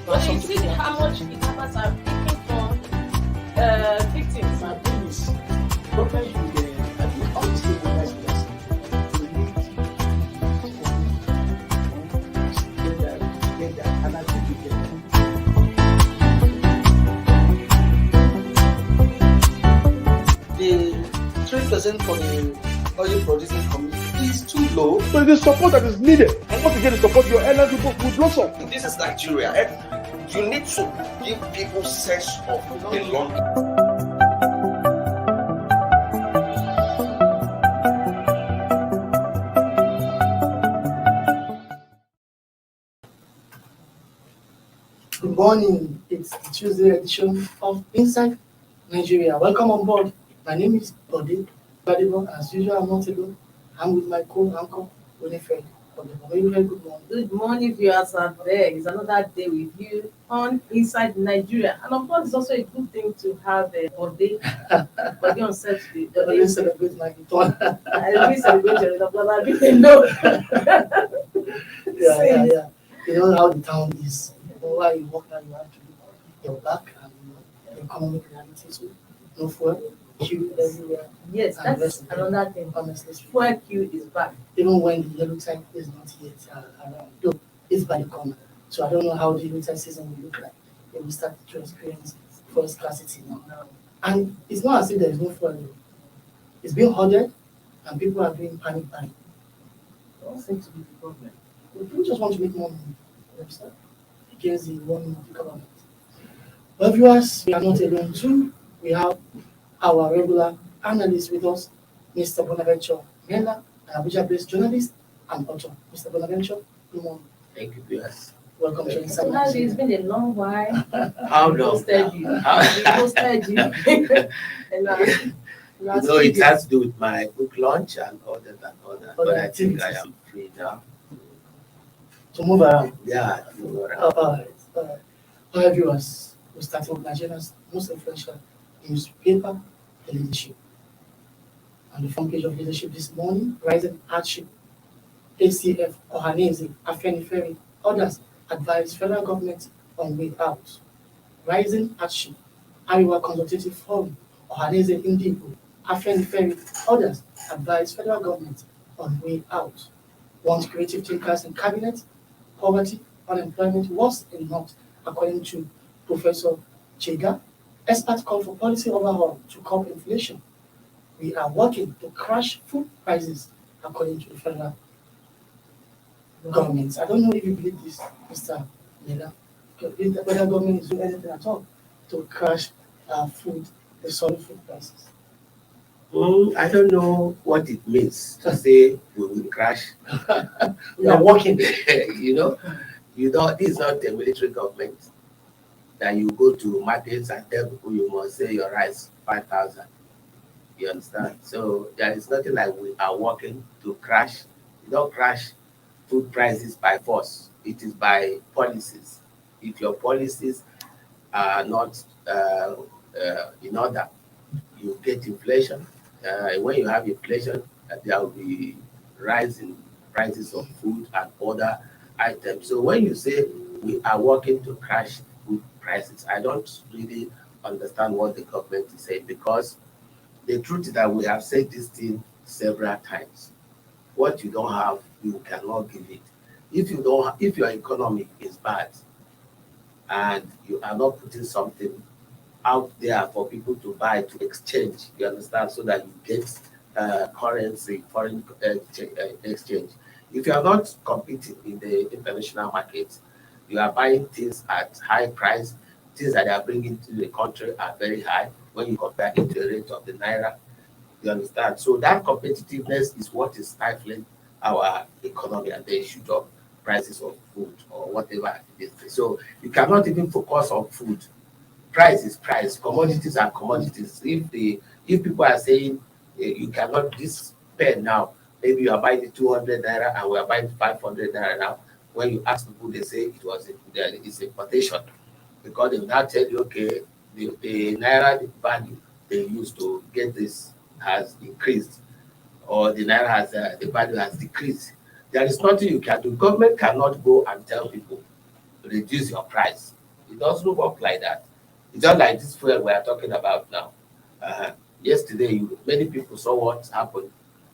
But you see how much kidnappers are taking from victims. My thing is, government should honestly organize this. Get that, and I think we get that. The 3% for the oil producing community is too low. But the support that is needed, and once you get the support, your energy will blossom. This is Nigeria. You need to give people sense of belonging. Good morning. It's the Tuesday edition of Inside Nigeria. Welcome on board. My name is Bode. As usual, I'm not alone. I'm with my co-anchor, Winifred. Good morning. Good morning, viewers out there. It's another day with you on Inside Nigeria. And of course, it's also a good thing to have a Bode on Saturday. I always celebrate my return. I always celebrate your return, but I didn't know. Yeah. You know how the town is. You know why you walk now, you have to do your back and the economic reality too. No fuel, queue everywhere. Yes, and that's another thing. Honestly, Fuel queue is back. even when the yellow tide is not yet around. Though it's by the corner. So I don't know how the winter season will look like. They will start to experience fuel scarcity now. And it's not as if there is no fuel. It's being hoarded and people are doing panic buying. Don't seem to be the problem. People just want to make more money. You understand? Against the warning of the government. But viewers, we are not alone too. We have our regular analyst with us, Mr. Bonaventure Mela, an Abuja-based journalist and author. Mr. Bonaventure, good morning. Thank you, viewers. Welcome to Inside So Nigeria. it's been a long while. How long? Hosted you. We hosted you. And, So it has to do with my book launch and all that. But I think I am free now. To move around. Yeah, to move around. All right. All right, viewers, we started with Nigeria's most influential newspaper, The Leadership. On the front page of Leadership this morning, rising hardship, ACF, Ohaneze, Afenifere, others advise federal government on way out. Rising hardship, Ariwa Consultative Forum, Ohaneze Indigo, Afenifere, others advise federal government on way out. Want creative thinkers in cabinet, poverty, unemployment worse in North, according to Professor Chega. Experts call for policy overhaul to curb inflation. We are working to crash food prices, according to the federal government. I don't know if you believe this, Mr. Mela. If the federal government is doing anything at all to crash the solid food prices. I don't know what it means to say we will crash. We are working. you know, this is not a military government that you go to markets and tell people you must say your rice 5,000. You understand? So there is nothing like we are working to crash. You don't crash food prices by force. It is by policies. If your policies are not in order, you get inflation. When you have inflation, there will be rise in prices of food and other items. So when you say we are working to crash food prices, I don't really understand what the government is saying, because the truth is that we have said this thing several times. What you don't have, you cannot give it. If your economy is bad and you are not putting something out there for people to buy, to exchange, you understand, so that you get currency, foreign exchange. If you are not competing in the international market, you are buying things at high price, things that they are bringing to the country are very high when you compare it to the rate of the naira. You understand? So that competitiveness is what is stifling our economy and the issue of prices of food or whatever it is. So you cannot even focus on food. Price is price, commodities are commodities. If people are saying you cannot, this pen now, maybe you are buying the 200 naira and we are buying 500 naira now. When you ask people, they say it's importation, because they will now tell you, okay, the naira value they used to get this has increased, or the naira has the value has decreased. There is nothing you can do. Government cannot go and tell people reduce your price. It doesn't work like that. It's just like this fuel we are talking about now. Yesterday, many people saw what happened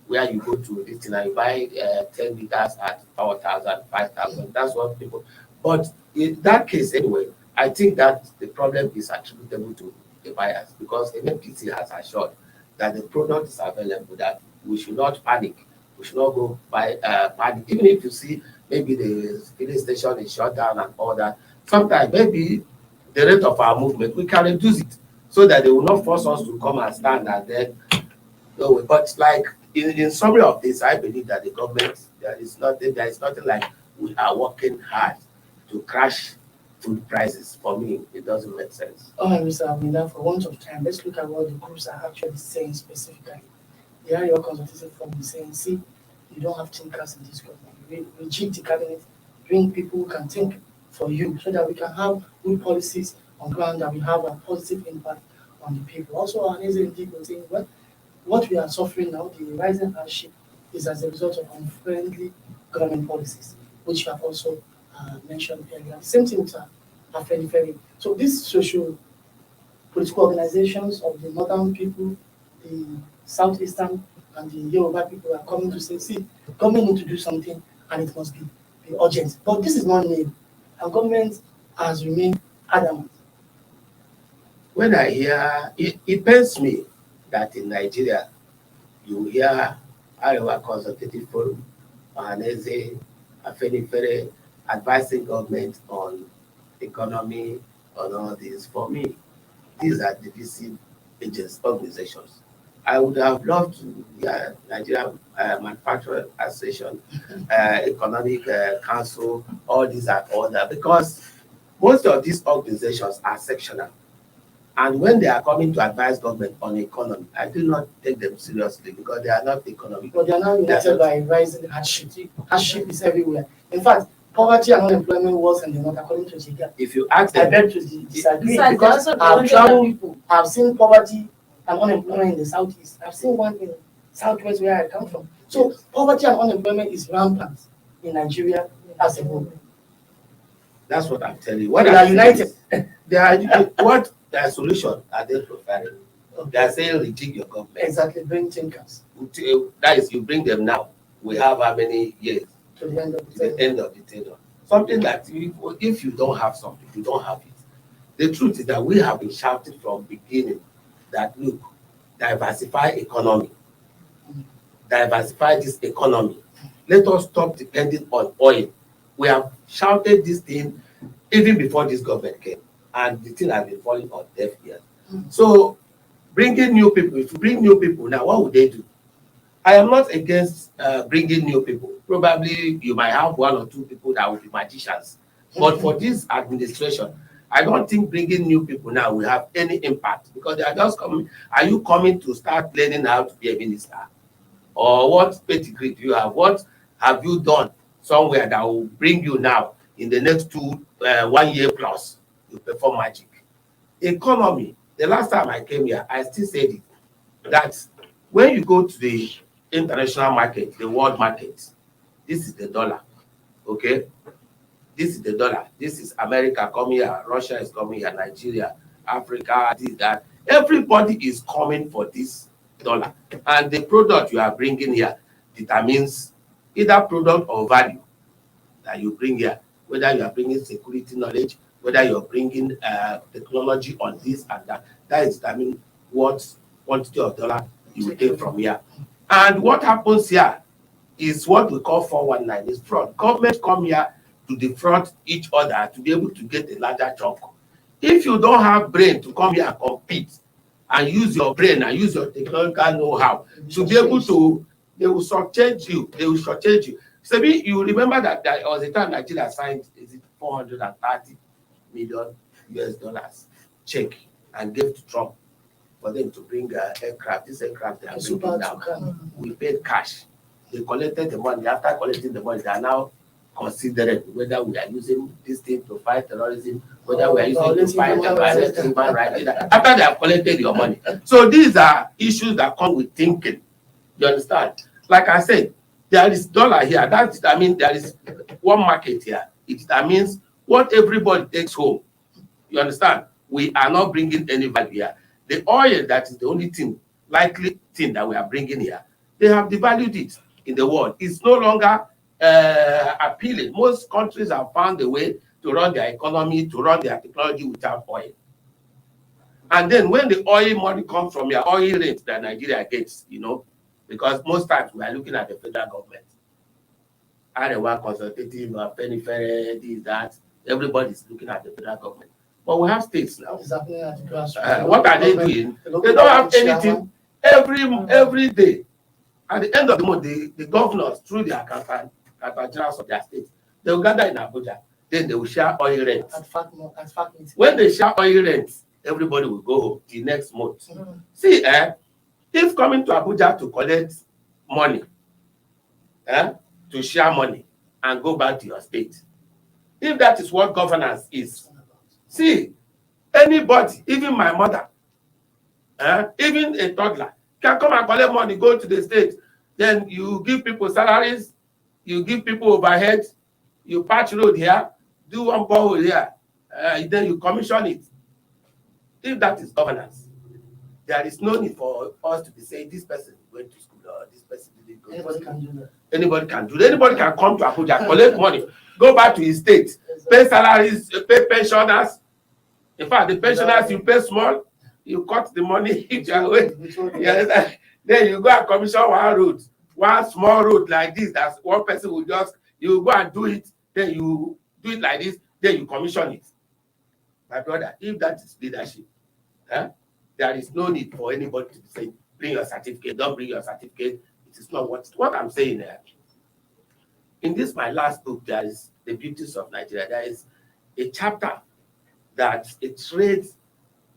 where you go to this thing and you buy 10 liters at 4,000, 5,000. That's what people. But in that case, anyway, I think that the problem is attributable to the buyers because NNPC has assured that the product is available, that we should not panic. We should not go buy panic. Even if you see maybe the filling station is shut down and all that, sometimes maybe the rate of our movement, we can reduce it so that they will not force us to come and stand and then no. But like in summary of this, I believe that the government, there is nothing like we are working hard to crash food prices. For me, it doesn't make sense. All right, Mr. Amina, for want of time, let's look at what the groups are actually saying specifically. The area consultation firm is saying, see, you don't have thinkers in this government. We rejig the cabinet, bring people who can think for you so that we can have good policies on ground that we have a positive impact on the people. Also, our NIGERIAN was saying, well, what we are suffering now, the rising hardship, is as a result of unfriendly government policies, which you have also mentioned earlier. Same thing with Afenifere. So these social political organizations of the northern people, the southeastern and the Yoruba people are coming to say, see, government need to do something and it must be urgent. But this is not new. And government has remained adamant. When I hear, it pains me that in Nigeria, you hear Arewa Consultative Forum, Ohaneze, Afenifere advising government on economy, on all this. For me, these are divisive agents, organizations. I would have loved to hear Nigerian Manufacturing Association, Economic Council, all these and all that, because most of these organizations are sectional. And when they are coming to advise government on economy, I do not take them seriously because they are not economic. But they are now united by rising hardship. Hardship is everywhere. In fact, poverty and unemployment was in the north, according to Jiga. If you ask them, I beg to disagree because I've traveled, I've seen poverty and unemployment in the southeast. I've seen one in southwest where I come from. So poverty and unemployment is rampant in Nigeria as a whole. That's what I'm telling you. What they are united. They are what their solution are they providing? They are saying rejig your government. Exactly, bring thinkers. That is, you bring them now. We have how many years? To the end of the tenure. Something that if you don't have something, you don't have it. The truth is that we have been shouting from beginning that look, diversify economy. Diversify this economy. Let us stop depending on oil. We have shouted this thing even before this government came, and the thing has been falling on deaf ears. So, bringing new people, if you bring new people now, what would they do? I am not against bringing new people. Probably you might have one or two people that will be magicians. But for this administration, I don't think bringing new people now will have any impact because they are just coming. Are you coming to start learning how to be a minister? Or what pedigree do you have? What have you done somewhere that will bring you now in the next 1 year plus? You perform magic. Economy. The last time I came here, I still said it, that when you go to the international market, the world market, this is the dollar, okay? This is the dollar. This is America coming here, Russia is coming here, Nigeria, Africa, this, that. Everybody is coming for this dollar. And the product you are bringing here determines either product or value that you bring here, whether you are bringing security knowledge, whether you're bringing technology on this and that. That is determine what quantity of dollar you will take from here. And what happens here is what we call 419, is fraud. Government come here to defraud each other to be able to get a larger chunk. If you don't have brain to come here and compete and use your brain and use your technological know-how to be able to, they will shortchange you. They will shortchange you. So you remember that there was a time Nigeria signed, is it 430 million US dollars check and gave to Trump for them to bring aircraft. This aircraft they are bringing now. We paid cash. They collected the money. After collecting the money, they are now considering whether we are using this thing to fight terrorism, whether we are using it to fight violence, human rights. After they have collected your money. So these are issues that come with thinking. You understand? Like I said, there is dollar here. There is one market here. That means what everybody takes home. You understand? We are not bringing any value here. The oil, that is the only thing, likely thing that we are bringing here, they have devalued it in the world. It's no longer appealing. Most countries have found a way to run their economy, to run their technology without oil. And then when the oil money comes from your oil rate that Nigeria gets, you know, because most times we are looking at the federal government. Arewa consultative, periphery, this, that. Everybody's looking at the federal government. But we have states now. What are they doing? They don't have anything. Every day, at the end of the month, the governors, through their campaign generals of their states, they will gather in Abuja. Then they will share oil rent. When they share oil rent, everybody will go home the next month. See, if coming to Abuja to collect money, to share money and go back to your state, if that is what governance is, see, anybody, even my mother, even a toddler, can come and collect money, go to the state. Then you give people salaries, you give people overhead, you patch road here, do one borehole here, then you commission it. If that is governance, there is no need for us to be saying this person went to school or this person didn't go. Anybody can do that. Anybody can do that. Anybody can come to Abuja, collect money, go back to his state, pay salaries, pay pensioners. In fact, the pensioners you pay small, you cut the money if you are away. Then you go and commission one road, one small road like this. That's one person will just, you go and do it, then you do it like this, then you commission it. My brother, if that is leadership, there is no need for anybody to say, bring your certificate, don't bring your certificate. It is not what I'm saying there. In this, my last book, there is The Beauties of Nigeria. There is a chapter that it trades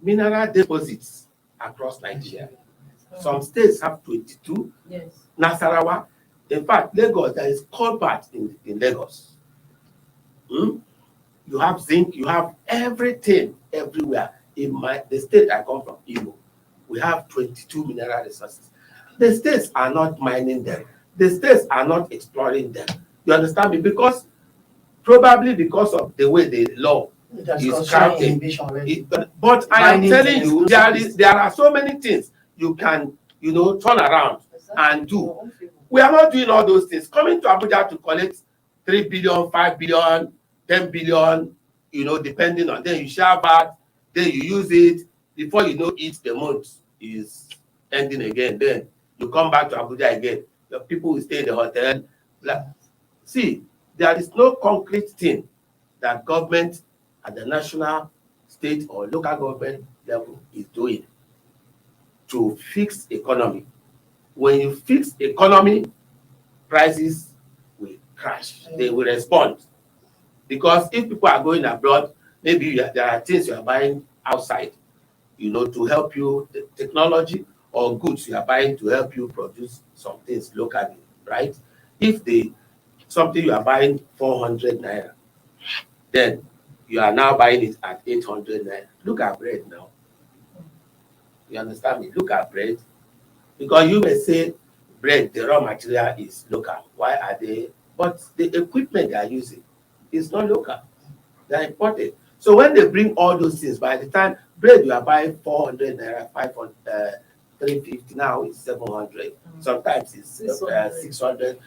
mineral deposits across Nigeria. Some states have 22. Yes. Nasarawa. In fact, Lagos, there is cobalt in Lagos. You have zinc, you have everything everywhere. In the state I come from, Igbo, we have 22 mineral resources. The states are not mining them. The states are not exploring them. You understand me? Because probably because of the way the law is crafted. But I am telling you, there are so many things you can, turn around and do. We are not doing all those things. Coming to Abuja to collect 3 billion, 5 billion, 10 billion, depending on, then you share back, then you use it. Before you know it, the month is ending again. Then you come back to Abuja again. The people will stay in the hotel. See, there is no concrete thing that government at the national, state, or local government level is doing to fix economy. When you fix economy, prices will crash. They will respond. Because if people are going abroad, maybe there are things you are buying outside, to help you, the technology or goods you are buying to help you produce some things locally, right? If something you are buying 400 naira, then you are now buying it at 800 naira. Look at bread now. You understand me? Look at bread. Because you may say bread, the raw material is local. Why are they? But the equipment they are using is not local. They are imported. So when they bring all those things, by the time bread you are buying 400 naira, 500, 350, now it's 700. Sometimes it's 600.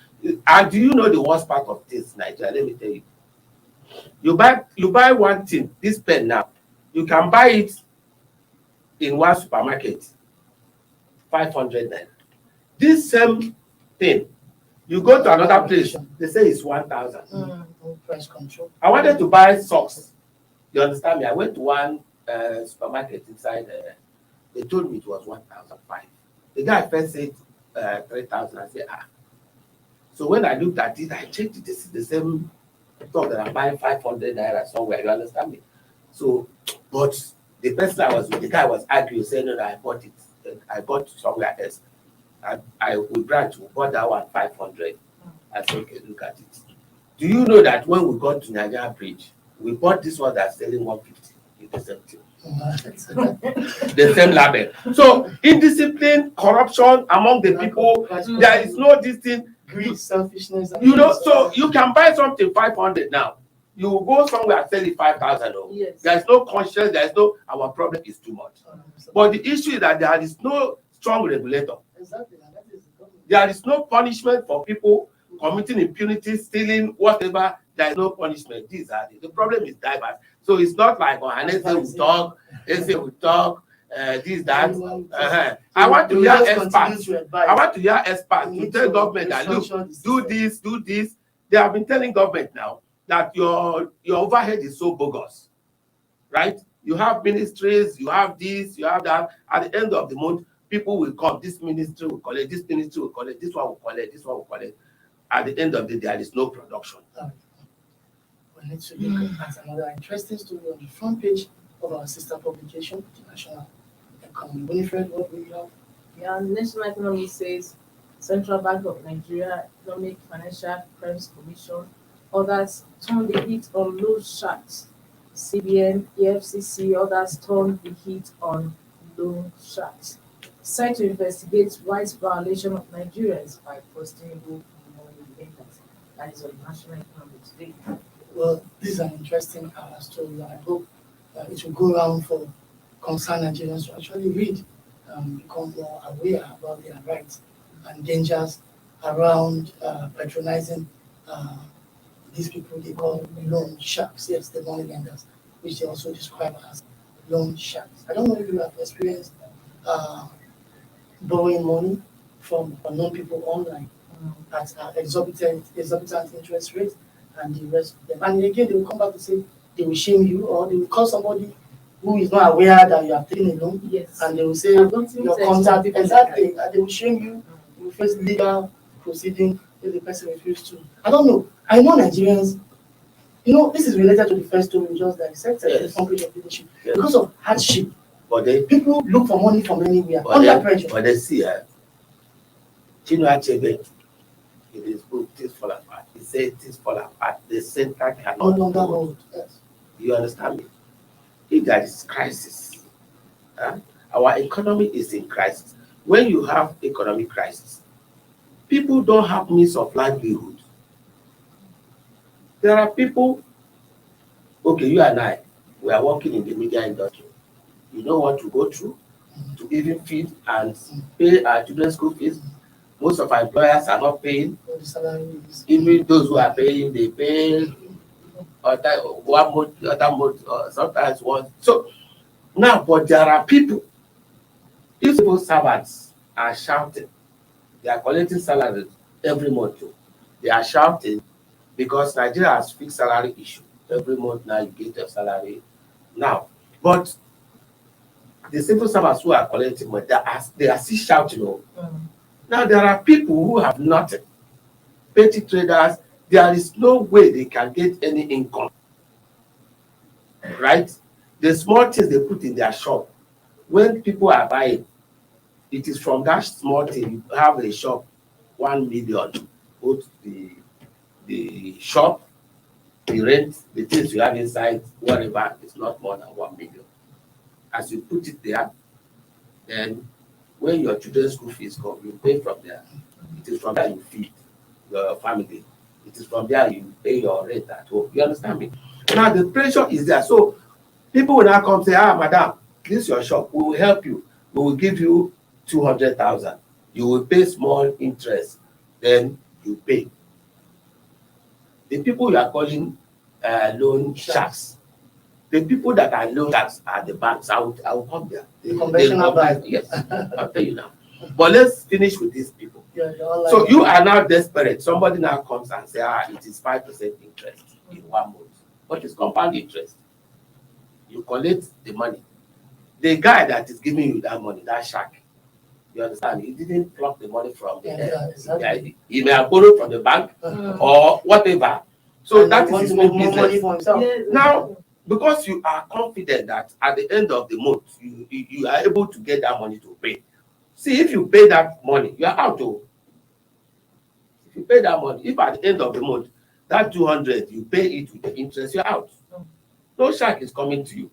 And do you know the worst part of this, Nigeria? Let me tell you. You buy one thing, this pen now, you can buy it in one supermarket, 500 naira. This same thing, you go to another place, they say it's 1,000. Price control. I wanted to buy socks. You understand me? I went to one supermarket inside. They told me it was 1,500. The guy first said 3,000. I said, So when I looked at it, I checked it. This is the same stock that I'm buying 500 naira somewhere. You understand me? So, but the person I was with, the guy was arguing, saying that I bought it. I bought somewhere else. We bought that one 500. I said, okay, look at it. Do you know that when we got to Nigeria Bridge, we bought this one that's selling 150 in the same thing. The same label. So indiscipline, corruption among the people, there is no this thing. Greed, selfishness. So you can buy something 500 now. You will go somewhere and sell it 5,000. Oh. Yes. There is no conscience, there is no, our problem is too much. But the issue is that there is no strong regulator. Exactly. And that is the government. There is no punishment for people committing impunity, stealing, whatever. There is no punishment. These are the problem is diverse. So it's not like Hanese will talk, Eze will talk, this, that. I want to hear experts. I want to hear experts to tell government that, look, do this. They have been telling government now that your overhead is so bogus, right? You have ministries, you have this, you have that. At the end of the month, people will come. This ministry will collect, this ministry will collect, this one will collect, this one will collect. At the end of the day, there is no production. We need to look at another interesting story on the front page of our sister publication, the National Economy. Winifred, what we have? Yeah, the National Economy says Central Bank of Nigeria, Economic Financial Crimes Commission, others turn the heat on loan sharks. CBN, EFCC, others turn the heat on loan sharks. Set to investigate rights violation of Nigerians by questionable money lenders. That is on the National Economy today. Well, this is an interesting story. I hope it will go around for concerned Nigerians to actually read, become more aware about their rights and dangers around patronizing these people they call loan sharks. Yes, the money lenders, which they also describe as loan sharks. I don't know if you have experienced borrowing money from unknown people online at exorbitant interest rates and the rest of them. And again, they will come back to say they will shame you, or they will call somebody who is not aware that you have taken a loan, Yes. and they will say your contact, exactly, and they will shame you. You will face legal proceeding if the person refuses to. I don't know. I know Nigerians. You know, this is related to the first story we just dissected, the front page of leadership. Yes. Because of hardship, But they people look for money from anywhere under pressure. But they see, Chino Achebe, in his book, Things Fall Apart, he said things fall apart. The center cannot No longer hold. hold. Yes. You understand me? If there is crisis, our economy is in crisis. When you have economic crisis, people don't have means of livelihood. There are people, okay, you and I, we are working in the media industry. You know what to go through to even feed and pay our children's school fees. Most of our employers are not paying. So the salary is Even those who are paying, they pay one month, other month, sometimes one. So now, but there are people, if civil servants are shouting, they are collecting salaries every month too. They are shouting because Nigeria has fixed salary issue. Every month now you get your salary. Now, but the civil servants who are collecting money, they are still shouting. Now there are people who have nothing. Petty traders, there is no way they can get any income. Right? The small things they put in their shop, when people are buying, it is from that small thing. You have a shop, 1 million, put the shop, the rent, the things you have inside, whatever, is not more than 1 million. As you put it there, then when your children's school fees come, you pay from there. It is from there you feed your family. It is from there you pay your rent at home. You understand me? Now the pressure is there. So people will now come say, madam, this is your shop. We will help you. We will give you 200,000. You will pay small interest. Then you pay. The people you are calling loan sharks, the people that are loan sharks are the banks. I will come there. the conventional bank. Yes, I'll tell you now. But let's finish with these people. Yeah, So you are now desperate. Somebody now comes and says, it is 5% interest in 1 month. But it's compound interest. You collect the money. The guy that is giving you that money, that shark, you understand? He didn't pluck the money from the exactly. He may have borrowed from the bank or whatever. So And that he wants is his to make own more money business. for himself. Now, because you are confident that at the end of the month, you are able to get that money to pay. See, if you pay that money, you are out. If you pay that money, if at the end of the month, that 200, you pay it with the interest, you're out. No shark is coming to you.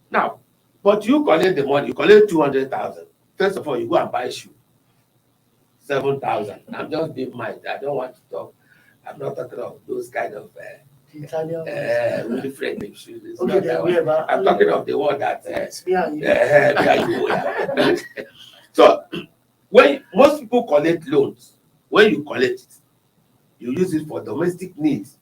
Now, but you collect the money, you collect 200,000. First of all, you go and buy shoe. 7,000. I'm just being mind. I don't want to talk. I'm not talking of those kind of The Italian. Wilfred Nipsey. It's Okay, not then that we one. have. I'm talking of the one that. It's me and you. Yeah. So when most people collect loans, when you collect it, you use it for domestic needs.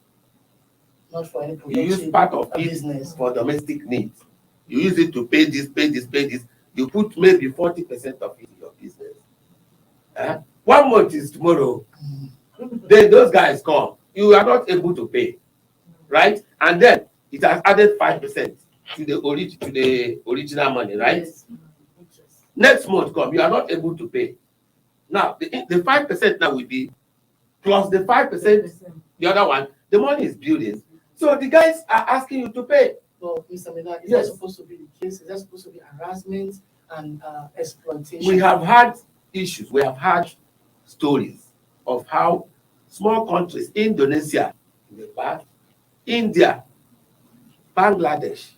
Not for any You use productive part of it business. for domestic needs. You use it to pay this, pay this, pay this. You put maybe 40% of it in your business. 1 month is tomorrow. Then those guys come. You are not able to pay, right? And then it has added 5% to the original money, right? Yes. Interest. Next month come, you are not able to pay. Now the 5% now will be plus the 5%, the other one. The money is building, so the guys are asking you to pay. Well, Mr. Mena, is Yes. that supposed to be the case? Is that supposed to be harassment and exploitation? We have had issues. We have had stories of how small countries, Indonesia, Nepal, India, Bangladesh,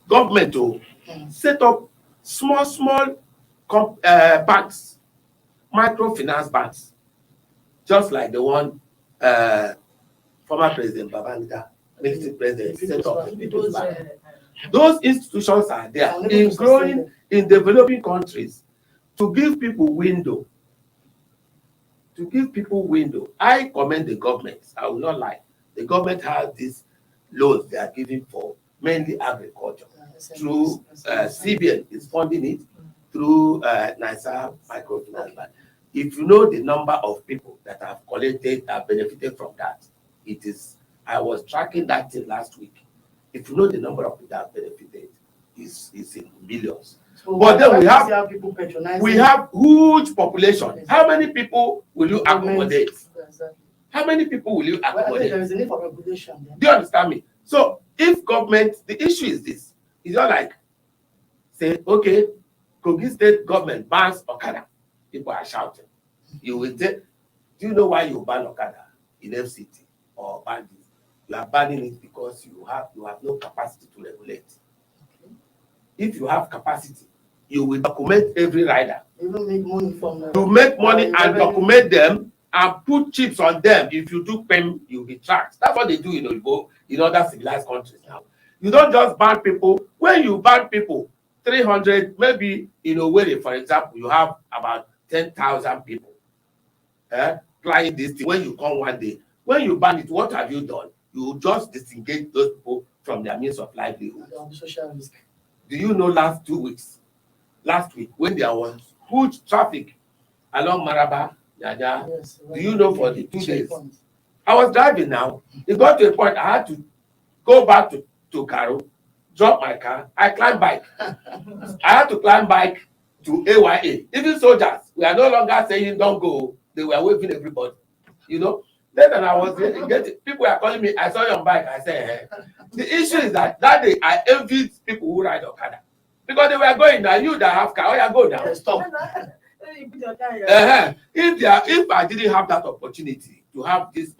government to set up small banks, microfinance banks, just like the one former President Babangida, Mexican president, set up. Those, Those institutions are there in growing, in developing countries to give people window. To give people window. I commend the government. I will not lie. The government has these loans they are giving for mainly agriculture. Through CBN is funding it through NISA microfinance bank. If you know the number of people that have collected, have benefited from that, it is. I was tracking that thing last week. If you know the number of people that have benefited, is in millions. So But then people patronizing. we have huge population. How many people will you accommodate? Exactly. How many people will you Well, I think accommodate? there is a need for regulation. Then. Do you understand me? So if government, the issue is this. It's not like say, okay, Kogi State government bans Okada. People are shouting. You will say, do you know why you ban Okada in FCT or ban this? You are banning it because you have no capacity to regulate. Okay. If you have capacity, you will document every rider. Even make money from You make money and revenue. document them and put chips on them. If you do PEM, you'll be tracked. That's what they do in other civilized countries now. You don't just ban people. When you ban people, 300, maybe in Owerri, for example, you have about 10,000 people flying this thing. When you come one day, when you ban it, what have you done? You just disengage those people from their means of livelihood. Social risk. Do you know last week, when there was huge traffic along Maraba, Yaya, Yes, do you know for the 2 days? checkpoint. I was driving now. It got to a point I had to go back to Karo, drop my car. I climbed bike. I had to climb bike to AYA. Even soldiers, we are no longer saying don't go. They were waving everybody. You know. Then I was getting people were calling me. I saw you on bike. I said, The issue is that day I envied people who ride Okada because they were going now. You that have car, oh yeah, go now. Yes, stop. If I didn't have that opportunity to have this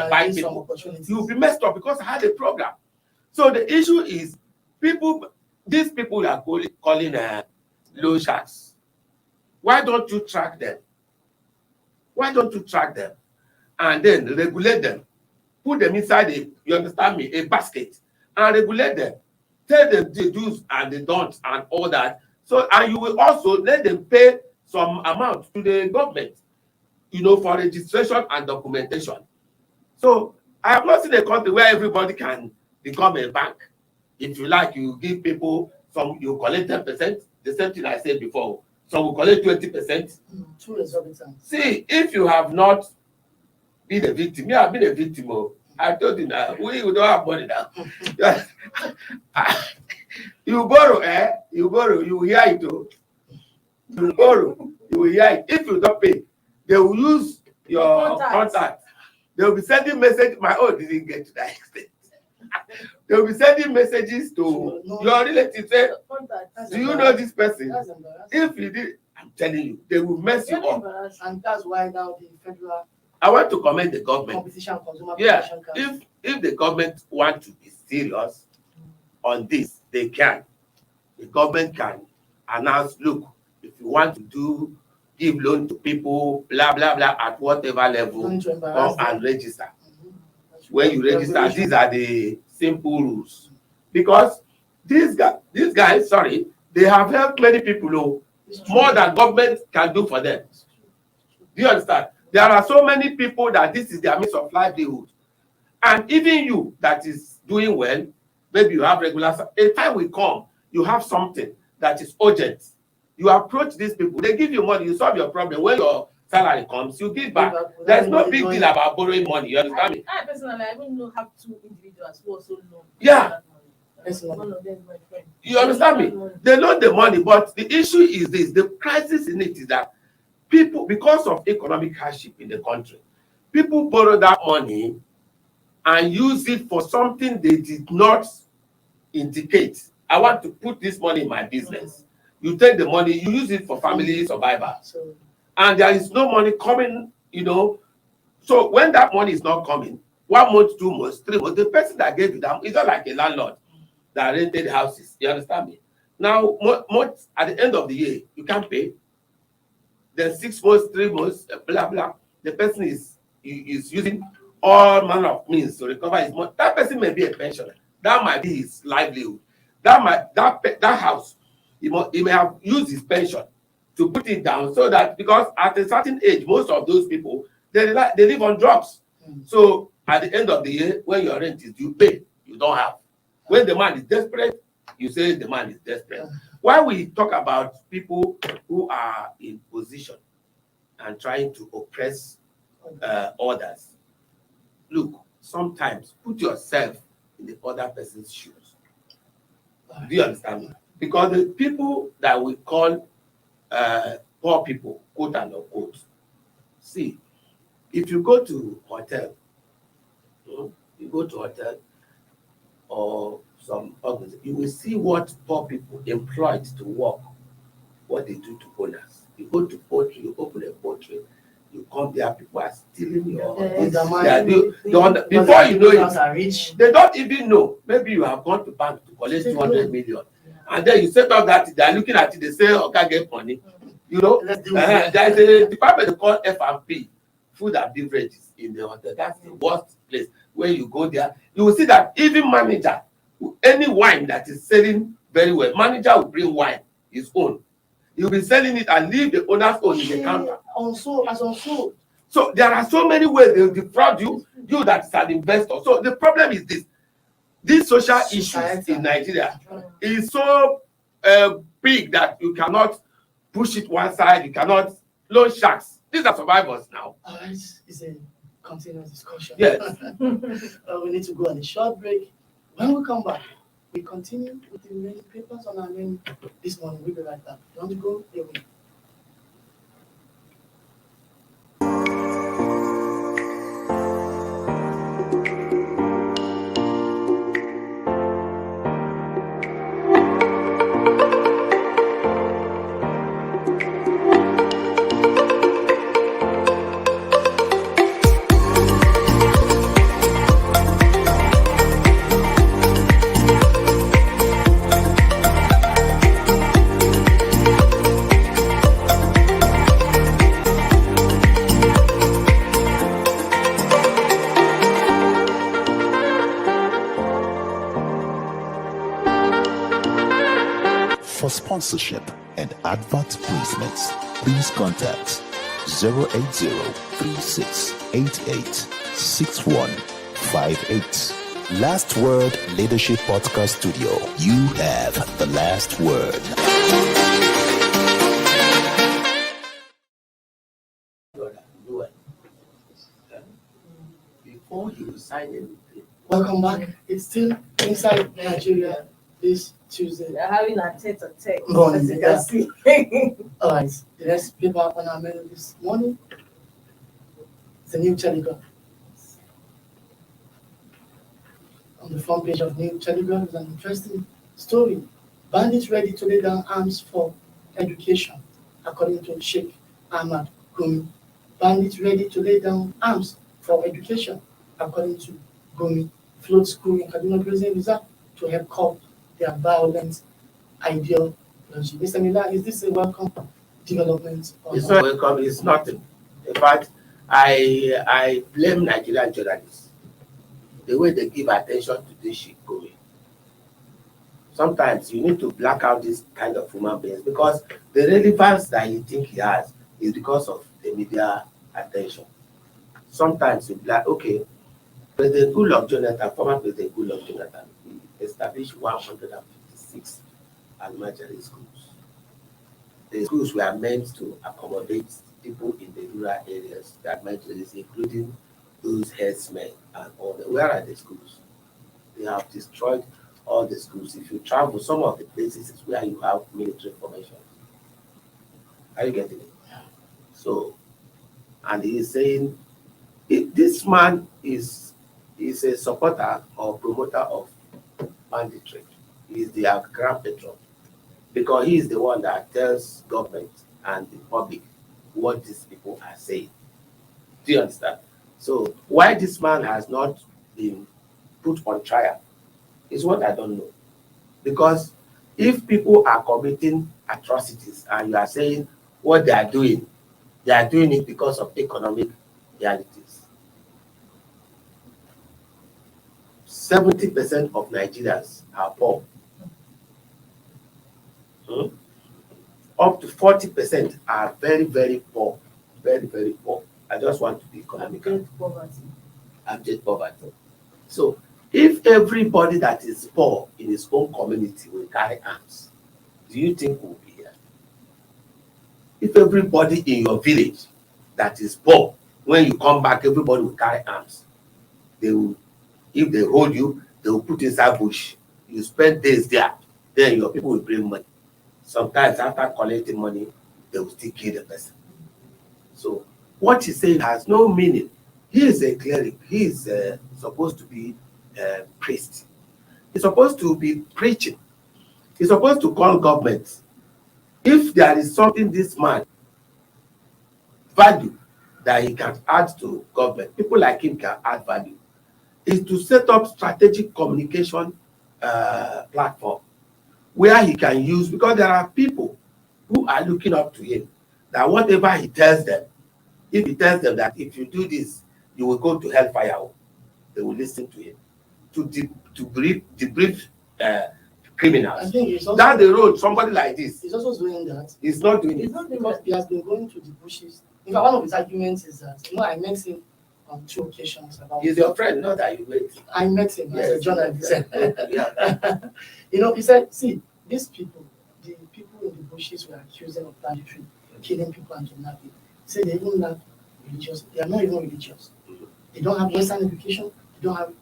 bike people, you'll be messed up because I had a program. So the issue is these people you are calling loan sharks. Why don't you track them? Why don't you track them and then regulate them? Put them inside you understand me, a basket and regulate them. Tell them the do's and the don'ts and all that. So, and you will also let them pay some amount to the government, for registration and documentation. So I have not seen a country where everybody can become a bank. If you like, you give people some, you collect 10%, the same thing I said before. Some will collect 20%. Too exorbitant. See, if you have not been a victim, you have been a victim. I told you now, we don't have money now. You borrow, you borrow, you will hear it. You borrow, you will hear it. If you don't pay, they will use your contact. They will be sending messages. My own didn't get to that extent. They will be sending messages to your relatives. Say, do you know this person? That's embarrassing. If you did, I'm telling you, they will mess you up. And that's why now the federal I want to commend the government. Competition Consumer Yeah, Protection Council. if the government want to be serious on this, they can. The government can announce, look, if you want to give loan to people, blah, blah, blah, at whatever level, Don't need to come embarrass them. and register. when you register. These are the simple rules. Because these guys, sorry, they have helped many people more than government can do for them. Do you understand? There are so many people that this is their means of livelihood. And even you that is doing well, maybe you have regular, a time will come, you have something that is urgent. You approach these people, they give you money, you solve your problem. When your salary comes, you give back. There's no big deal about borrowing money. You understand me? I personally, I even have 2 individuals who also loan. Yeah. One of them is my friend. You understand me? They loan the money, but the issue is this: the crisis in it is that people, because of economic hardship in the country, people borrow that money and use it for something they did not indicate. I want to put this money in my business. You take the money, you use it for family survival. And there is no money coming, So when that money is not coming, 1 month, 2 months, 3 months, the person that gave you that, it's not like a landlord that rented houses. You understand me? Now, at the end of the year, you can't pay. Then 6 months, 3 months, blah, blah. The person is using all manner of means to recover his money. That person may be a pensioner. That might be his livelihood. That house, he may have used his pension to put it down, so that, because at a certain age, most of those people, they live on drugs. So at the end of the year, when your rent is due, pay, you don't have. When the man is desperate, you say the man is desperate. Why we talk about people who are in position and trying to oppress others? Look, sometimes put yourself in the other person's shoes. Do you understand me? Because the people that we call poor people, quote and unquote, see, if you go to hotel, or some organization, you will see what poor people employed to work, what they do to owners. You go to poultry, you open a poultry, you come there, people are stealing your before you know it, they don't even know. Maybe you have gone to bank to collect 200 million, and then you set up that they are looking at it, they say, okay, get money. There is a department they call F&P, food and beverages, in the hotel. That's the worst place. When you go there, you will see that even manager, any wine that is selling very well, manager will bring wine, his own. He'll be selling it and leave the owner's own in the counter. So there are so many ways they'll defraud you that is an investor. So the problem is this: these social issues in Nigeria is so big that you cannot push it one side. You cannot loan sharks. These are survivors now. It's a continuous discussion. Yes. We need to go on a short break. When we come back, we continue with the remaining papers on our menu this morning. We'll be right back. You want to go? Here we go. For sponsorship and advert placements, please contact 080-3688-6158. Last Word Leadership Podcast Studio. You have the last word. Before you sign anything. Welcome back. It's still Inside Nigeria this Tuesday. We're having a tete-a-tete, Morning, as you can see. All right. The next paper on our menu this morning is the New Telegraph. On the front page of New Telegraph is an interesting story. Bandits ready to lay down arms for education, according to Sheikh Ahmad Gumi. Bandits ready to lay down arms for education, according to Gumi. Float school in Kaduna Prison Reserve to help curb their violent ideology. Mr. Miller, is this a welcome development? It's not welcome, it's nothing. In fact, I blame Nigerian journalists. the way they give attention to this shit going. Sometimes you need to black out this kind of human beings because the relevance that you think he has is because of the media attention. Sometimes you black, okay, President Goodluck Jonathan, former President Goodluck Jonathan, he established 156 elementary schools. The schools were meant to accommodate people in the rural areas, the elementary, including those herdsmen and all the. Where are the schools? They have destroyed all the schools. If you travel, some of the places is where you have military formations. Are you getting it? So, and he is saying, this man is a supporter or promoter of banditry. He is the grand patron because he is the one that tells government and the public what these people are saying. Do you understand? So why this man has not been put on trial is what I don't know. Because if people are committing atrocities and you are saying what they are doing it because of economic realities. 70% of Nigerians are poor. Up to 40% are very, very poor. Very, very poor. I just want to be economical. Abject poverty. So if everybody that is poor in his own community will carry arms, do you think we'll be here? If everybody in your village that is poor, when you come back, everybody will carry arms. They will, if they hold you, they will put inside bush. You spend days there, then your people will bring money. Sometimes after collecting money, they will still kill the person. So what he's saying has no meaning. He is a cleric. He is supposed to be a priest. He's supposed to be preaching. He's supposed to call government. If there is something this man value that he can add to government, people like him can add value, is to set up strategic communication platform where he can use, because there are people who are looking up to him, that whatever he tells them, if he tells them that if you do this, you will go to hellfire, they will listen to him. To debrief criminals. I think he's also, down the road, somebody like this. He's also doing that. He's not doing it. Because he has been going to the bushes. In fact, one of his arguments is that, I met him on 2 occasions. He's your friend, not that you met. I met him as a journalist. Yeah. He said, see, these people, the people in the bushes were accusing of banditry, killing people and kidnapping. He said they even lack religious. They are not even religious. They don't have Western education. They don't have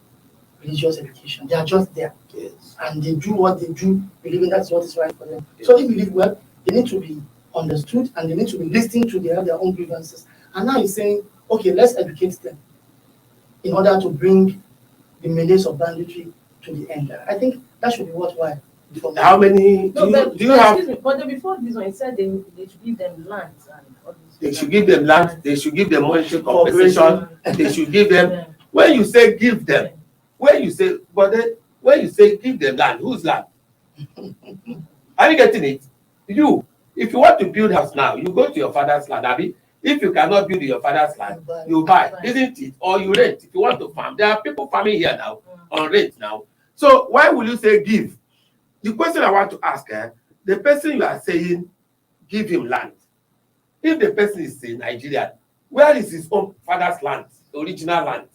religious education. They are just there. Yes. And they do what they do, believing that's what is right for them. So if you live well, they need to be understood and they need to be listening to their own grievances. And now he's saying, okay, let's educate them in order to bring the menace of banditry to the end. I think that should be worthwhile. How many do you have? Excuse me, but before this one, he said they should give them land and all this. They should give them land. They should give them monetary compensation. They should give them. When you say give them, when you say give them land, whose land? Are you getting it? You, if you want to build house now, you go to your father's land, Abi. If you cannot build in your father's land, you buy, isn't it? Or you rent. If you want to farm, there are people farming here now on rent now. So why will you say give? The question I want to ask, the person you are saying give him land. If the person is in Nigeria, where is his own father's land, original land?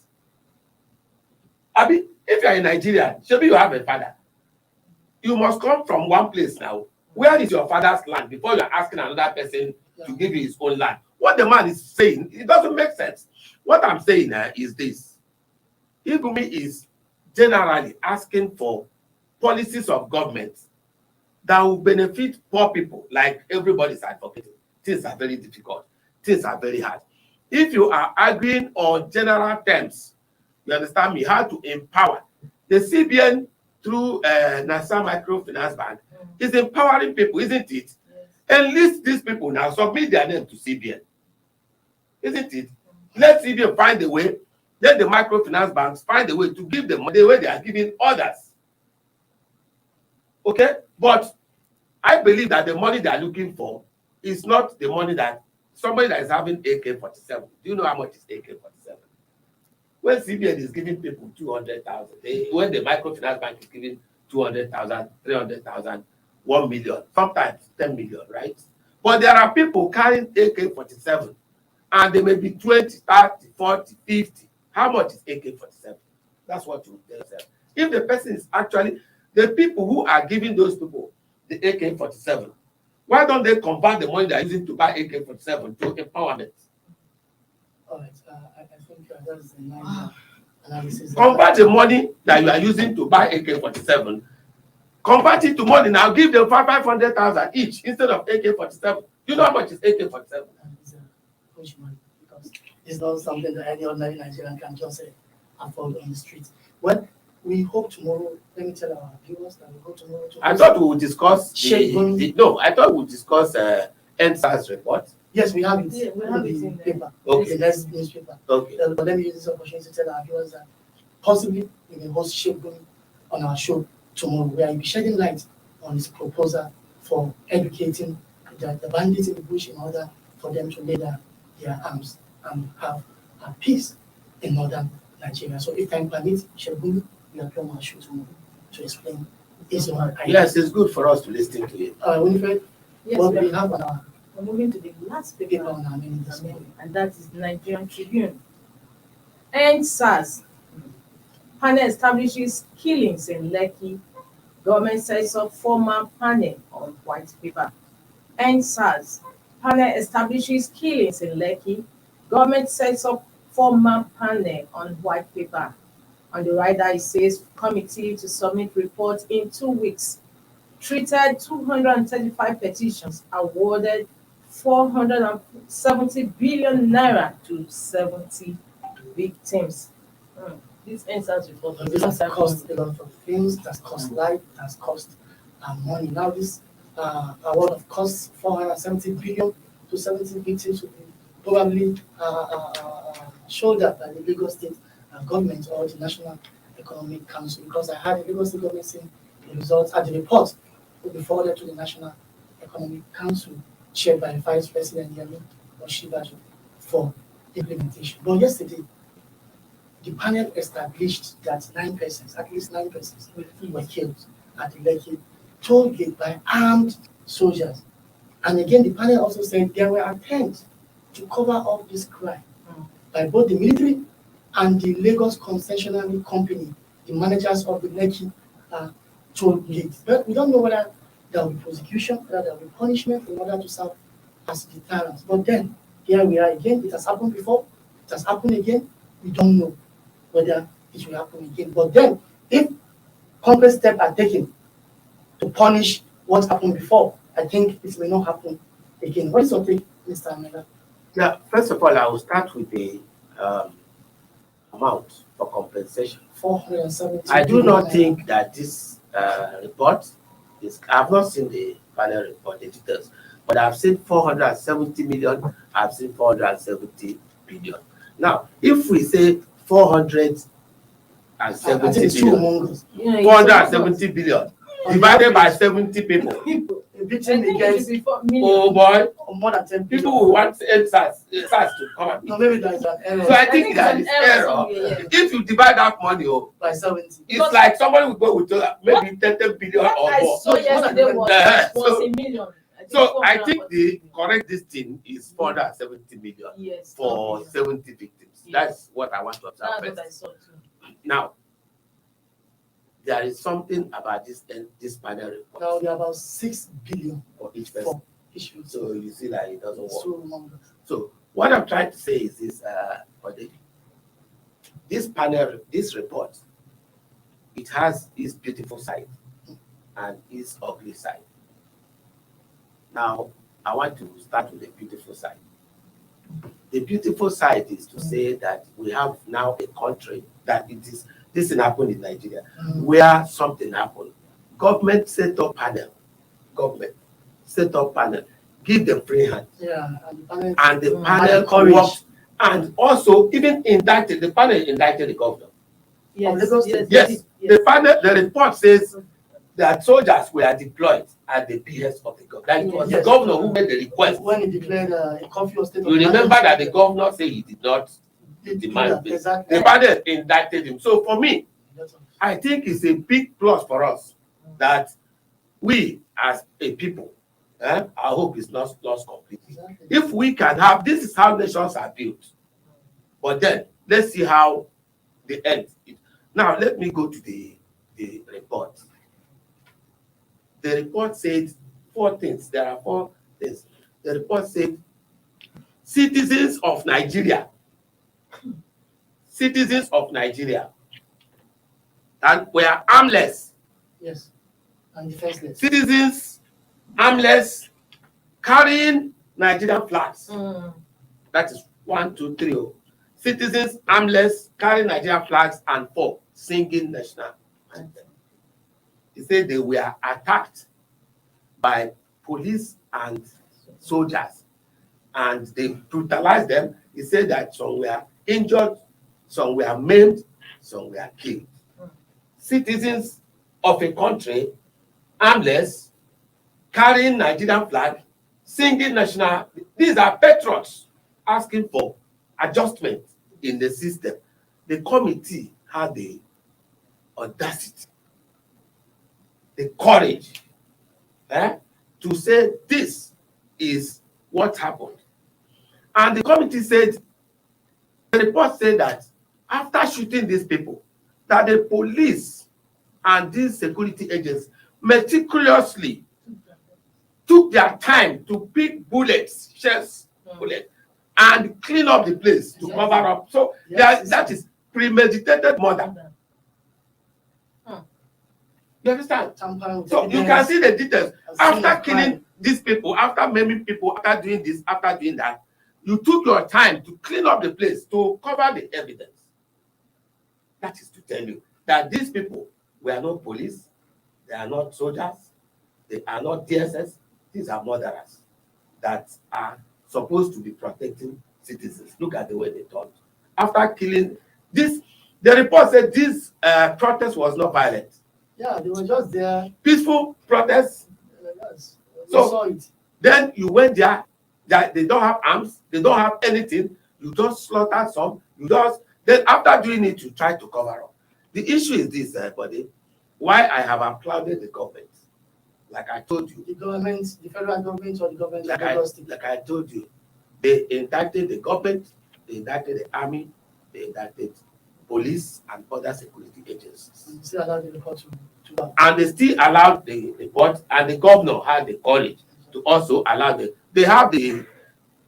Abi, if you are in Nigeria, maybe you have a father. You must come from one place now. Where is your father's land before you are asking another person to give you his own land? What the man is saying, it doesn't make sense. What I'm saying is this. Ibumi is generally asking for policies of government that will benefit poor people, like everybody's advocating. Things are very difficult. Things are very hard. If you are arguing on general terms, you understand me, how to empower. The CBN through NASA Microfinance Bank is empowering people, isn't it? Yes. Enlist these people now, submit their name to CBN. Isn't it? Let CBN find a way, let the microfinance banks find a way to give them the way they are giving others. Okay? But I believe that the money they are looking for is not the money that somebody that is having AK-47. Do you know how much is AK-47? when CBN is giving people 200,000, when the microfinance bank is giving 200,000, 300,000, 1 million, sometimes 10 million, right? But there are people carrying AK-47 and they may be 20, 30, 40, 50. How much is AK-47? That's what you tell yourself. If the person is actually, the people who are giving those people the AK-47, why don't they convert the money they're using to buy AK-47 to empowerment? All right, I think that's a nice analysis. Convert the money that you are using to buy AK-47, convert it to money now, give them 500,000 each instead of AK-47. You know how much is AK-47? It's a huge money because it's not something that any ordinary Nigerian can just afford on the streets. Well, we hope tomorrow, let me tell our viewers that we hope tomorrow to I thought we would discuss I thought we would discuss NSAS report. Yes, we have it. Yeah, we have it in paper. Okay. The next newspaper. Okay. But let me use this opportunity to tell our viewers that possibly we may host Shegun on our show tomorrow, where he'll be shedding light on his proposal for educating the bandits in the bush in order for them to lay down their arms and have a peace in northern Nigeria. So if time permits, Shegun will appear on our show tomorrow to explain his own idea. Yes, it's good for us to listen to it. Winifred, Yes, what we have on our we're moving to the last paper paper, on our menu this morning. and that is the Nigerian Tribune. End SARS. Panel establishes killings in Lekki. Government sets up former panel on white paper. End SARS. Panel establishes killings in Lekki. Government sets up former panel on white paper. On the rider, it says committee to submit report in 2 weeks. Treated 235 petitions, awarded 470 billion naira to 70 victims. This NSAS report This has cost a lot of things, that's cost life, that's cost money. Now this award of cost 470 billion to 70 victims will be probably shouldered by the Lagos State government or the National Economic Council, because I had the Lagos State government saying the results at the report will be forwarded to the National Economic Council, chaired by Vice President Yemi Osinbajo for implementation. But yesterday, the panel established that at least nine persons were killed at the Lekki toll gate by armed soldiers. And again, the panel also said there were attempts to cover up this crime by both the military and the Lagos Concessionary Company, the managers of the Lekki toll gate. But we don't know whether there will be prosecution, whether there will be punishment in order to serve as deterrence. But then, here we are again. It has happened before. It has happened again. We don't know whether it will happen again. But then, if concrete steps are taken to punish what happened before, I think it may not happen again. What is your take, Mr. Amela? Yeah, first of all, I will start with the amount for compensation. 470. I do not think that this report is, I've not seen the panel report, the details, but I've seen 470 million, I've seen 470 billion. Now, if we say 470 billion, 470 billion divided by 70 people. Oh boy, more than 10 people who want SARS to come and no, maybe there is an error. So I think that is error. If you divide that money by 70, it's like somebody will go with maybe 30 billion or more. So yesterday was a million. So I think the correct thing is 470 million for 70 victims. That's what I want to observe. That's what I saw too. Now, there is something about this panel report. now there are about 6 billion for each person. So you see that it doesn't work. So what I'm trying to say is this: this panel, this report, it has its beautiful side and its ugly side. Now, I want to start with the beautiful side. The beautiful side is to say that we have now a country that this thing happened in Nigeria, where something happened. Government set up panel. Give them free hand. Yeah, and the panel worked. And also, even indicted, the panel indicted the governor. Yes. The panel, the report says that soldiers were deployed at the behest of the governor. That it was the governor who made the request. When he declared a curfew state. You remember that the governor said he did not the man. Exactly. The father indicted him. So for me, I think it's a big plus for us that we as a people, our hope is not lost completely. Exactly. If we can have, this is how nations are built. But then, let's see how they end. Now, let me go to the report. The report said 4 things. There are 4 things. The report said, citizens of Nigeria, and were armless. Yes. And defenseless. Citizens armless, carrying Nigerian flags. That is 1, 2, 3. Citizens armless, carrying Nigerian flags, and 4, singing national anthem. He said they were attacked by police and soldiers, and they brutalized them. He said that some were injured, some were maimed, some were killed. Citizens of a country, armless, carrying Nigerian flag, singing national. These are patriots asking for adjustment in the system. The committee had the audacity, the courage, to say this is what happened. And the committee said, the report said that after shooting these people, that the police and these security agents meticulously took their time to pick bullets, shells, bullets, and clean up the place to cover up. So that is premeditated murder. You understand? So you can see the details. After killing these people, after maiming people, after doing this, after doing that, you took your time to clean up the place, to cover the evidence. That is to tell you that these people were not police, they are not soldiers, they are not DSS, these are murderers that are supposed to be protecting citizens. Look at the way they turned. After killing this, the report said this protest was not violent. Yeah, they were just there. Peaceful protests. Yes. So saw it. Then you went there, they don't have arms, they don't have anything, you just slaughter some, then after doing it, you try to cover up. The issue is this, buddy, why I have applauded the government. Like I told you. The government, the federal government or the government like of Lagos State. Like I told you, they indicted the government, they indicted the army, they indicted police and other security agencies. You still allowed the report to and they still allowed the report, and the governor had the courage to also allow they have the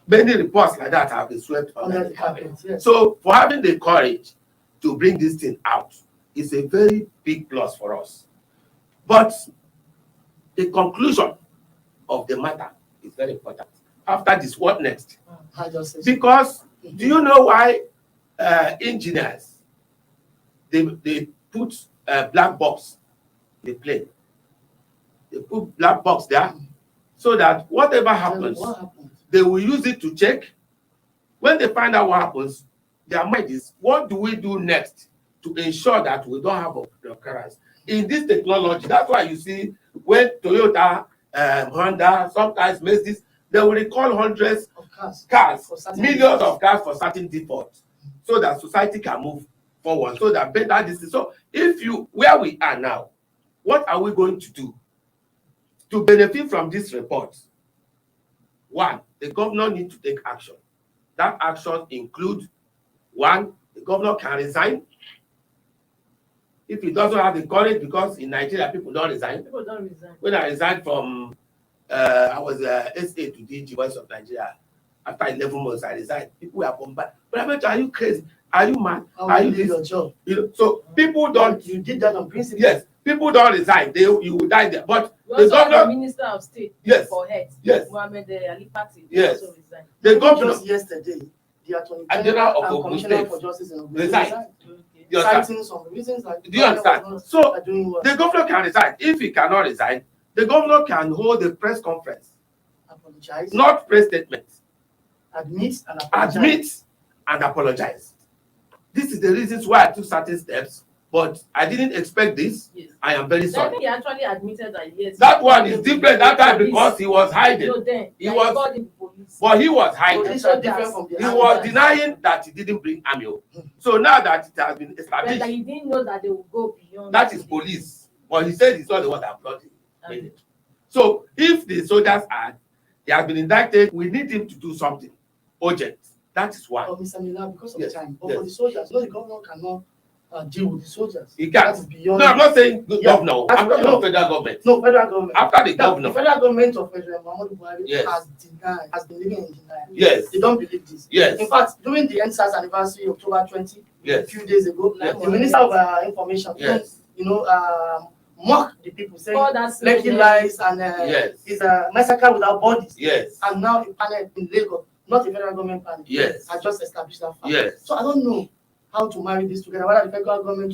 many reports like that have been swept under the carpet. Yes. So for having the courage to bring this thing out is a very big plus for us. But the conclusion of the matter is very important. After this, what next? Because do you know why engineers they put a black box in the plane? They put black box there so that whatever happens, they will use it to check. When they find out what happens, their mind is, what do we do next to ensure that we don't have a occurrence? In this technology, that's why you see when Toyota, Honda sometimes makes this, they will recall hundreds of cars, millions of cars for certain defaults, so that society can move forward, so that better this is. So if where we are now, what are we going to do to benefit from this report? One, the governor needs to take action. That action includes, one, the governor can resign. If he doesn't have the courage, because in Nigeria, people don't resign. People don't resign. When I resigned from, I was SA to DG Voice of Nigeria. After 11 months, I resigned. People were bombarded. But I bet you, are you crazy? Are you mad? Are you your job? So people don't. You did that on principle. Yes, people don't resign. You will die there. But the governor, Minister of State, yes, for health, yes, Mohammed Ali Pati, yes, also resigned. The governor just yesterday, the Attorney General and of Commissioner for Justice and resigned. Citing some reasons like. Do you understand? So the governor can resign. If he cannot resign, the governor can hold a press conference. Apologize. Not press statement. Admit and apologize. Admit and apologize. This is the reasons why I took certain steps But I didn't expect this. Yes. I am very I sorry. think he actually admitted that yes. That one is different that time because he was hiding. No, then He he was- called him police. But he was hiding. Police are different from the He army was guys. denying that he didn't bring army. So now that it has been But established, that he didn't know that they would go beyond. that is police. But he said he's not the one that brought it. So if the soldiers they have been indicted, we need him to do something urgent. That is why. Oh, Mr. Miller, because of Yes, time. But yes. for the soldiers, no, the governor cannot deal with the soldiers. He That can't. is beyond. No, I'm not saying Yeah, governor. that's I'm talking no. about federal government. No, federal government. After the Now, governor. the federal government of President Muhammadu Buhari Yes. has been living in denial. Yes. They don't believe this. Yes. In fact, during the NSAS anniversary, October 20, a Yes. few days ago, Like the Minister of Information, Yes. mocked the people, saying Oh, that's Lekki lies and Yes. is a massacre without bodies. Yes. And now a panel in Lagos, not a federal government panel, Yes. has just established that fact. Yes. So I don't know how to marry this together, whether the federal government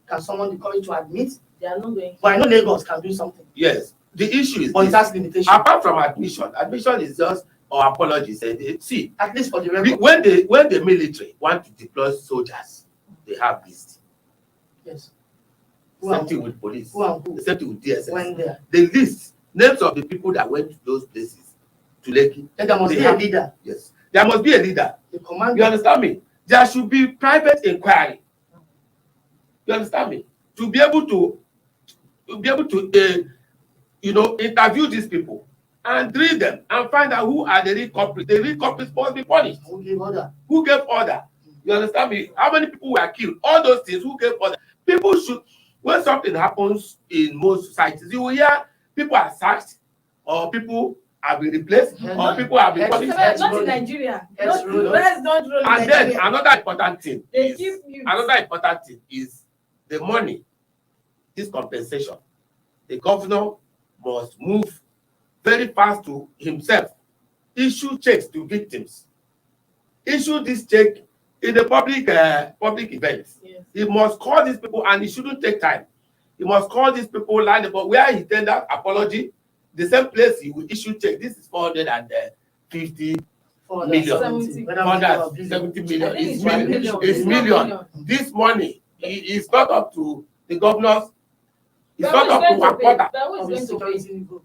can summon the courage to admit, They are not going. but I know Lagos can do something, Yes. The issue is but it this. has limitations, Apart from admission is just or apologies. See, at least for the record. when the military want to deploy soldiers, they have list. Yes. Same thing with police. Who and who? The same thing with DSS. When there. The list, names of the people that went to those places to Lekki. Then there must They be a have- leader, Yes. There must be a leader. the commander. You understand me? There should be private inquiry. You understand me? To be able to interview these people and drill them and find out who are the real culprits. The real culprits must be punished. Who gave order? Who gave order? You understand me? How many people were killed? All those things. Who gave order? People should. When something happens in most societies, you will hear people are sacked, or people have been replaced, or people have been punished. Not in Nigeria. Yes, Not, Rolo. let's not roll in And then Nigeria. another important thing They is give you. the money, this compensation. The governor must move very fast to himself, issue checks to victims, issue this check in the public events. Yes. He must call these people, and it shouldn't take time. He must call these people, line about where he tendered apology, the same place he will issue check. This is 450 million. 70. 470 million. I think It's it's 1 million. million. It's It's million. million. This money is not up to the governors. It's But not who is up to going one to pay? quarter. But who is Of the going to pay? security vote.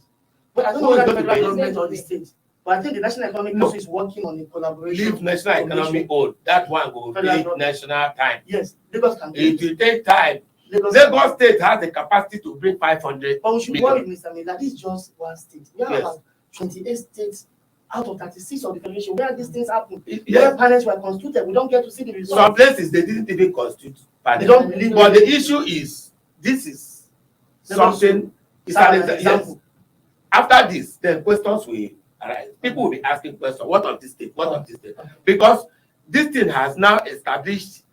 But I don't Who know is whether the going to federal pay? government or the state. But I think the National Economic Council is working on a collaboration. Leave national economy collaboration. old. That one will Federal take government. national time. Yes, Lagos can do It it. will take time. Lagos Lagos State has the capacity to bring 500 But we should million. worry, Mr. Miller, this is just one state. We have Yes. about 28 states out of 36 of the federation where these things happen. Yes. Where panels were constituted, we don't get to see the results. Some places they didn't even constitute They panel. don't believe. But the issue is, this is something. It's Serve an as an yes. example. After this, then questions will arise. People will be asking questions. What of this state? What of this state? Because this thing has now established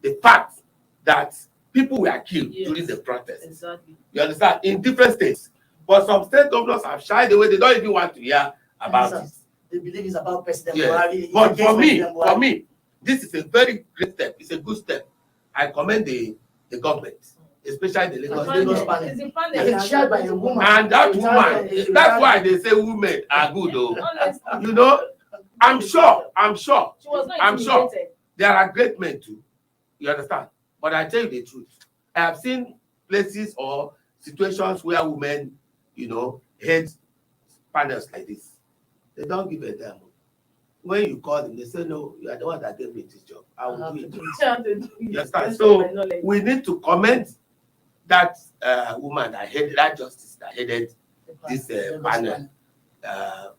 the fact that people were killed Yes. during the protest. Exactly. You understand? In different states. But some state governors have shied away. They don't even want to hear about Yes, it. They believe it's about President Yes. Buhari. It's But against President Buhari. for me, this is a very great step. It's a good step. I commend the government, especially the Lagos Lagos State. panel. It's the panel It's that- shared by a woman. And that It's woman, retired- that's why they say women are good, though. Honestly, You know, I'm sure she was not I'm sure. intimidated. there are great men too. You understand? But I tell you the truth. I have seen places or situations where women, head panels like this. They don't give a damn. When you call them, they say, no, you are the one that gave me this job. I will do it. She had to do it. You understand? Based So, on my knowledge. We need to commend that woman that justice that headed this panel.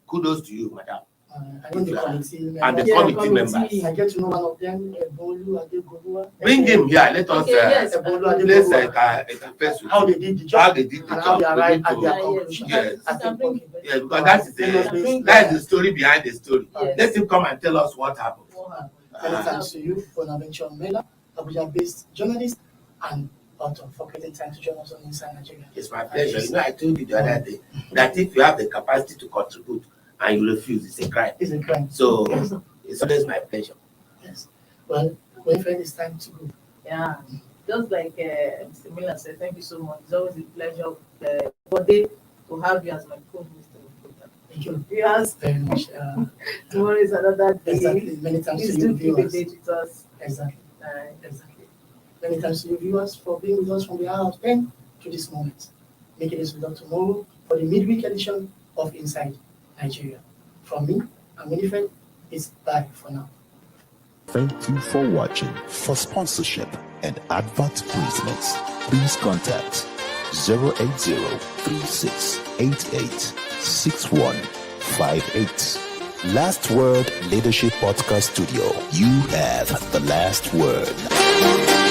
Kudos to you, madam. I know the committee And the members. Yeah, committee members. I get to know one of them, Ebolu Adegoluwa. Bring him here. Let us Okay, yes. Ebolu let's Adegoluwa. interface with How him. they did the How job they did the and how they job. We arrived need at to- their Yes. conclusion. Yes. I think, okay. Yeah, because that is the story behind the story. Yes. Let him come and tell us what happened. What happened? Many thanks to you, Bonaventure Mela, Abuja-based journalist and author, for creating time to join us on Inside Nigeria. It's my pleasure. I told you the other day that if you have the capacity to contribute and you refuse, it's a crime. It's a crime. So Yes. it's always my pleasure. Yes. Well, Winfred, it's time to go. Yeah, just like Mr. Miller said, thank you so much. It's always a pleasure for day to have you as my co-host. Thank you Yes, very much. tomorrow is another day. Exactly. Many thanks Please to you, do keep a viewers. date with us. Exactly. Uh, Exactly. Many thanks to you viewers for being with us from the hour of 10 to this moment. Make it with us tomorrow for the midweek edition of Inside Nigeria. From me, I'm Winifred. It's bye for now. Thank you for watching. For sponsorship and advert placements, please contact 080-3688-6158. Last Word Leadership Podcast Studio. You have the last word.